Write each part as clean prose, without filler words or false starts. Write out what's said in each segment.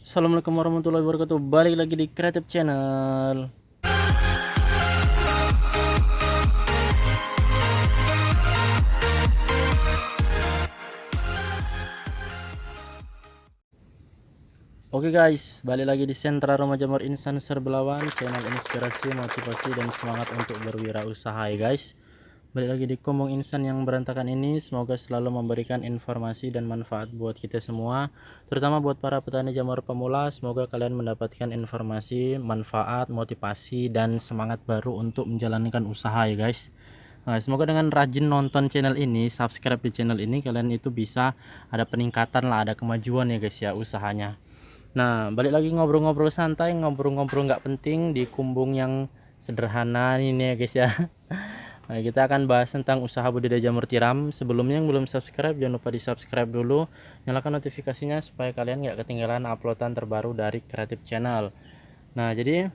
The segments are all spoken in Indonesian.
Assalamualaikum warahmatullahi wabarakatuh. Balik lagi di Creative Channel. Oke guys, balik lagi di Sentra Remaja Jamur Insan Serbelawan, channel inspirasi, motivasi, dan semangat untuk berwirausaha ya guys. Balik lagi di Kombong Insan yang berantakan ini, semoga selalu memberikan informasi dan manfaat buat kita semua, terutama buat para petani jamur pemula. Semoga kalian mendapatkan informasi, manfaat, motivasi, dan semangat baru untuk menjalankan usaha ya guys. Nah, semoga dengan rajin nonton channel ini, subscribe di channel ini, kalian itu bisa ada peningkatan lah, ada kemajuan ya guys ya usahanya. Nah, balik lagi ngobrol-ngobrol santai, ngobrol-ngobrol nggak penting di kumbung yang sederhana ini ya guys ya. Nah, kita akan bahas tentang usaha budidaya jamur tiram. Sebelumnya yang belum subscribe, jangan lupa di subscribe dulu, nyalakan notifikasinya supaya kalian nggak ketinggalan uploadan terbaru dari Creative Channel. Nah, jadi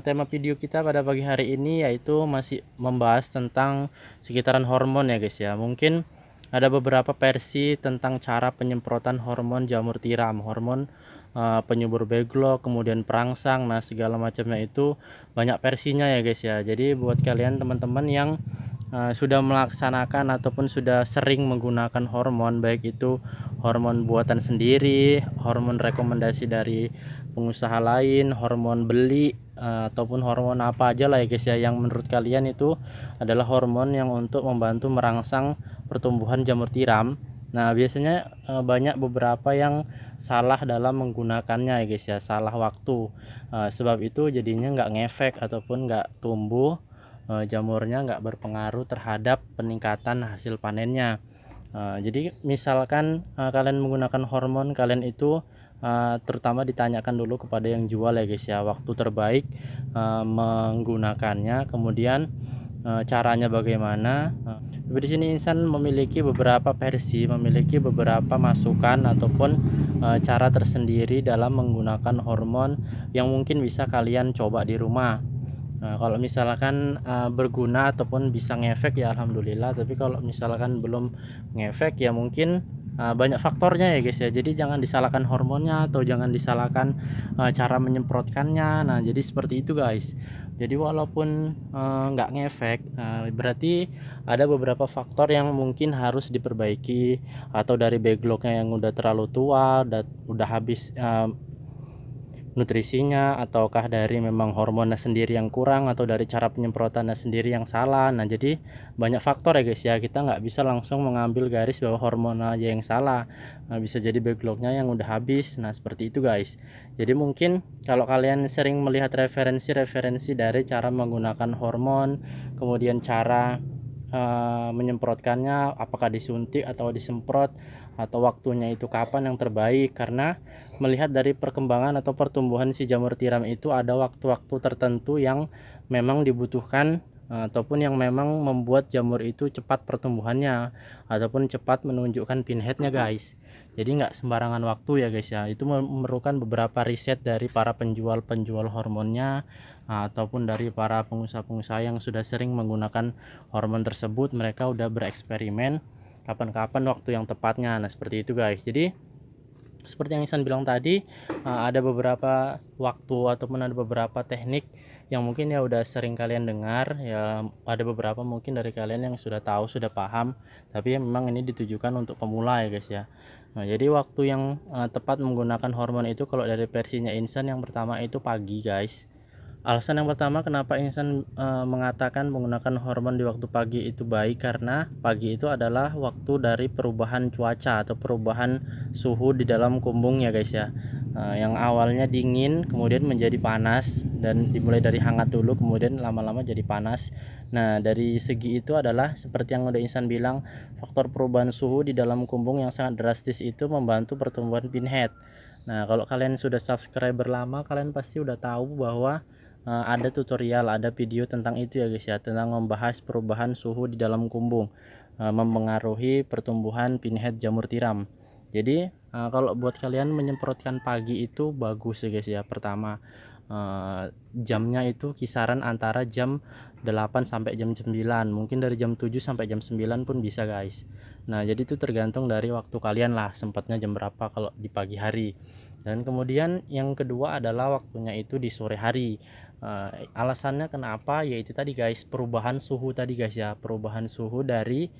tema video kita pada pagi hari ini yaitu masih membahas tentang sekitaran hormon ya guys ya. Mungkin ada beberapa versi tentang cara penyemprotan hormon jamur tiram, hormon penyubur backlog, kemudian perangsang, nah segala macamnya itu banyak versinya ya guys ya. Jadi buat kalian teman-teman yang sudah melaksanakan ataupun sudah sering menggunakan hormon, baik itu hormon buatan sendiri, hormon rekomendasi dari pengusaha lain, hormon beli, ataupun hormon apa aja lah ya guys ya, yang menurut kalian itu adalah hormon yang untuk membantu merangsang pertumbuhan jamur tiram. Nah, biasanya banyak beberapa yang salah dalam menggunakannya ya guys ya, salah waktu. Sebab itu jadinya nggak ngefek ataupun nggak tumbuh, jamurnya nggak berpengaruh terhadap peningkatan hasil panennya. Jadi misalkan kalian menggunakan hormon, kalian itu terutama ditanyakan dulu kepada yang jual ya guys ya, waktu terbaik menggunakannya, kemudian caranya bagaimana. Tapi di sini Insan memiliki beberapa versi, memiliki beberapa masukan ataupun cara tersendiri dalam menggunakan hormon yang mungkin bisa kalian coba di rumah. Nah, kalau misalkan berguna ataupun bisa ngefek ya alhamdulillah, tapi kalau misalkan belum ngefek ya mungkin banyak faktornya ya guys ya. Jadi jangan disalahkan hormonnya atau jangan disalahkan cara menyemprotkannya. Nah, jadi seperti itu guys. Jadi walaupun nggak ngefek, berarti ada beberapa faktor yang mungkin harus diperbaiki, atau dari backlognya yang udah terlalu tua, udah habis nutrisinya, ataukah dari memang hormonnya sendiri yang kurang, atau dari cara penyemprotannya sendiri yang salah. Nah, jadi banyak faktor ya guys ya, kita nggak bisa langsung mengambil garis bahwa hormon aja yang salah. Nah, bisa jadi backlognya yang udah habis. Nah, seperti itu guys. Jadi mungkin kalau kalian sering melihat referensi-referensi dari cara menggunakan hormon, kemudian cara menyemprotkannya, apakah disuntik atau disemprot, atau waktunya itu kapan yang terbaik, karena melihat dari perkembangan atau pertumbuhan si jamur tiram itu ada waktu-waktu tertentu yang memang dibutuhkan, ataupun yang memang membuat jamur itu cepat pertumbuhannya ataupun cepat menunjukkan pinheadnya guys. Jadi nggak sembarangan waktu ya guys ya, itu memerlukan beberapa riset dari para penjual-penjual hormonnya, ataupun dari para pengusaha-pengusaha yang sudah sering menggunakan hormon tersebut. Mereka udah bereksperimen kapan-kapan waktu yang tepatnya. Nah, seperti itu guys. Jadi seperti yang Isan bilang tadi, ada beberapa waktu ataupun ada beberapa teknik yang mungkin ya udah sering kalian dengar ya, ada beberapa mungkin dari kalian yang sudah tahu, sudah paham, tapi ya memang ini ditujukan untuk pemula ya guys ya. Nah, jadi waktu yang tepat menggunakan hormon itu kalau dari versinya Insan, yang pertama itu pagi guys. Alasan yang pertama kenapa Insan mengatakan menggunakan hormon di waktu pagi itu baik, karena pagi itu adalah waktu dari perubahan cuaca atau perubahan suhu di dalam kumbung ya guys ya. Yang awalnya dingin kemudian menjadi panas, dan dimulai dari hangat dulu kemudian lama-lama jadi panas. Nah, dari segi itu adalah seperti yang udah Insan bilang, faktor perubahan suhu di dalam kumbung yang sangat drastis itu membantu pertumbuhan pinhead. Nah, kalau kalian sudah subscriber lama, kalian pasti udah tahu bahwa ada tutorial, ada video tentang itu ya guys ya, tentang membahas perubahan suhu di dalam kumbung mempengaruhi pertumbuhan pinhead jamur tiram. Jadi kalau buat kalian menyemprotkan pagi itu bagus ya guys ya. Pertama, jamnya itu kisaran antara jam 8 sampai jam 9, mungkin dari jam 7 sampai jam 9 pun bisa guys. Nah, jadi itu tergantung dari waktu kalian lah, sempatnya jam berapa kalau di pagi hari. Dan kemudian yang kedua adalah waktunya itu di sore hari. Alasannya kenapa? Yaitu tadi guys, perubahan suhu tadi guys ya, perubahan suhu dari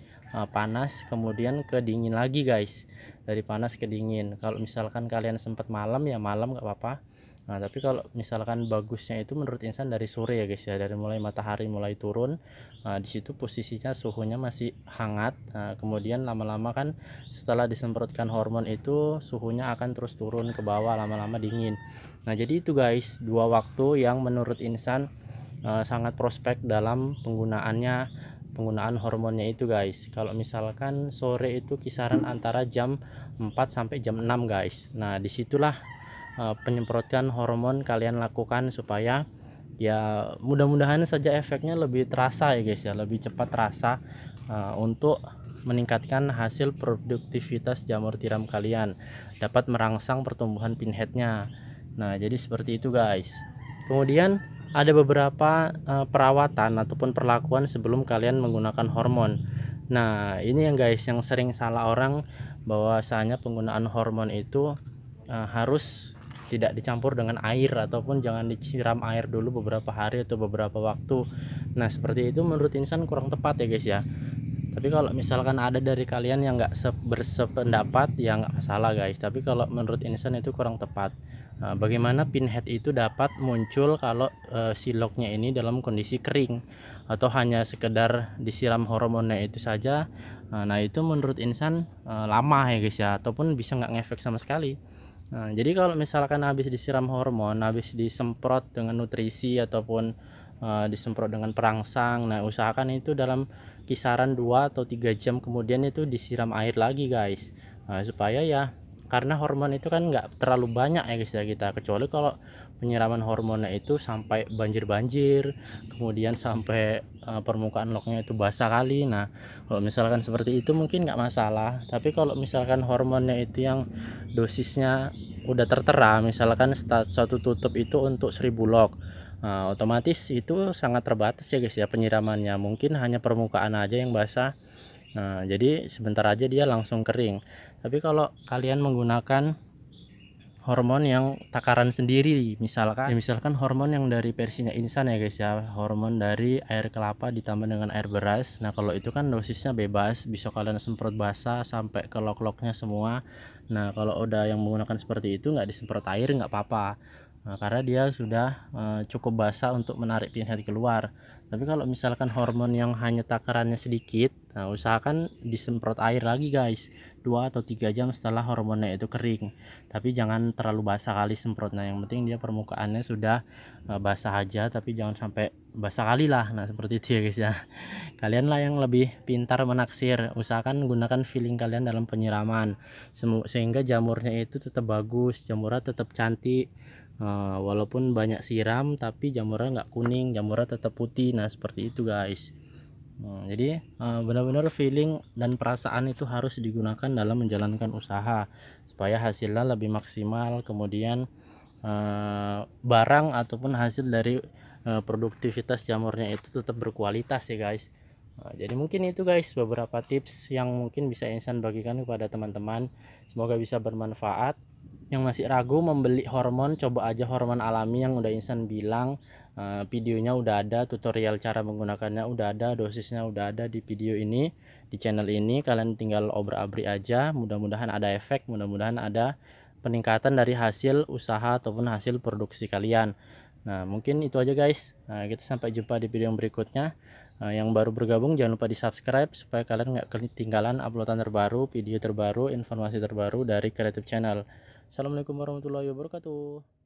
panas kemudian ke dingin lagi guys, dari panas ke dingin. Kalau misalkan kalian sempat malam ya malam nggak apa-apa. Nah, tapi kalau misalkan bagusnya itu menurut insan dari sore ya guys ya, dari mulai matahari mulai turun. Di situ posisinya suhunya masih hangat. Kemudian lama-lama kan setelah disemprotkan hormon itu suhunya akan terus turun ke bawah, lama-lama dingin. Nah, jadi itu guys, dua waktu yang menurut insan sangat prospek dalam penggunaan hormonnya itu guys. Kalau misalkan sore itu kisaran antara jam 4 sampai jam 6 guys. Nah, disitulah penyemprotan hormon kalian lakukan supaya ya mudah-mudahan saja efeknya lebih terasa ya guys ya, lebih cepat terasa untuk meningkatkan hasil produktivitas jamur tiram kalian, dapat merangsang pertumbuhan pinheadnya. Nah, jadi seperti itu guys. Kemudian ada beberapa perawatan ataupun perlakuan sebelum kalian menggunakan hormon. Nah, ini yang guys yang sering salah orang, bahwasanya penggunaan hormon itu harus tidak dicampur dengan air ataupun jangan disiram air dulu beberapa hari atau beberapa waktu. Nah, seperti itu menurut insan kurang tepat ya guys ya. Tapi kalau misalkan ada dari kalian yang nggak bersependapat ya nggak masalah guys, tapi kalau menurut insan itu kurang tepat. Bagaimana pinhead itu dapat muncul kalau siloknya ini dalam kondisi kering atau hanya sekedar disiram hormonnya itu saja. Nah, itu menurut insan lama ya guys ya, ataupun bisa nggak ngefek sama sekali. Nah, jadi kalau misalkan habis disiram hormon, habis disemprot dengan nutrisi ataupun disemprot dengan perangsang, nah usahakan itu dalam kisaran 2 atau 3 jam kemudian itu disiram air lagi guys. Supaya ya, karena hormon itu kan nggak terlalu banyak ya guys ya kita, kecuali kalau penyiraman hormonnya itu sampai banjir-banjir, kemudian sampai permukaan loknya itu basah kali. Nah, kalau misalkan seperti itu mungkin nggak masalah, tapi kalau misalkan hormonnya itu yang dosisnya udah tertera, misalkan satu tutup itu untuk 1000 log, otomatis itu sangat terbatas ya guys ya penyiramannya, mungkin hanya permukaan aja yang basah. Nah, jadi sebentar aja dia langsung kering. Tapi kalau kalian menggunakan hormon yang takaran sendiri, misalkan hormon yang dari versinya insan ya guys ya, hormon dari air kelapa ditambah dengan air beras. Nah, kalau itu kan dosisnya bebas, bisa kalian semprot basah sampai ke lok-loknya semua. Nah, kalau udah yang menggunakan seperti itu nggak disemprot air nggak apa-apa. Nah, karena dia sudah cukup basah untuk menarik pinhead keluar. Tapi kalau misalkan hormon yang hanya takarannya sedikit, nah usahakan disemprot air lagi guys, 2 atau 3 jam setelah hormonnya itu kering. Tapi jangan terlalu basah kali semprotnya, yang penting dia permukaannya sudah basah aja, tapi jangan sampai basah kali lah. Nah, seperti itu ya guys ya. Kalian lah yang lebih pintar menaksir, usahakan gunakan feeling kalian dalam penyiraman sehingga jamurnya itu tetap bagus, jamurnya tetap cantik. Walaupun banyak siram tapi jamurnya nggak kuning, jamurnya tetap putih. Nah, seperti itu guys. Jadi benar-benar feeling dan perasaan itu harus digunakan dalam menjalankan usaha supaya hasilnya lebih maksimal, kemudian barang ataupun hasil dari produktivitas jamurnya itu tetap berkualitas ya guys. Jadi mungkin itu guys beberapa tips yang mungkin bisa insan bagikan kepada teman-teman, semoga bisa bermanfaat. Yang masih ragu membeli hormon, coba aja hormon alami yang udah insan bilang. Videonya udah ada, tutorial cara menggunakannya udah ada, dosisnya udah ada di video ini, di channel ini. Kalian tinggal obrak-abrik aja, mudah-mudahan ada efek, mudah-mudahan ada peningkatan dari hasil usaha ataupun hasil produksi kalian. Nah, mungkin itu aja guys. Kita sampai jumpa di video yang berikutnya. Yang baru bergabung jangan lupa di subscribe supaya kalian nggak ketinggalan uploadan terbaru, video terbaru, informasi terbaru dari Kreatif Channel. Assalamualaikum warahmatullahi wabarakatuh.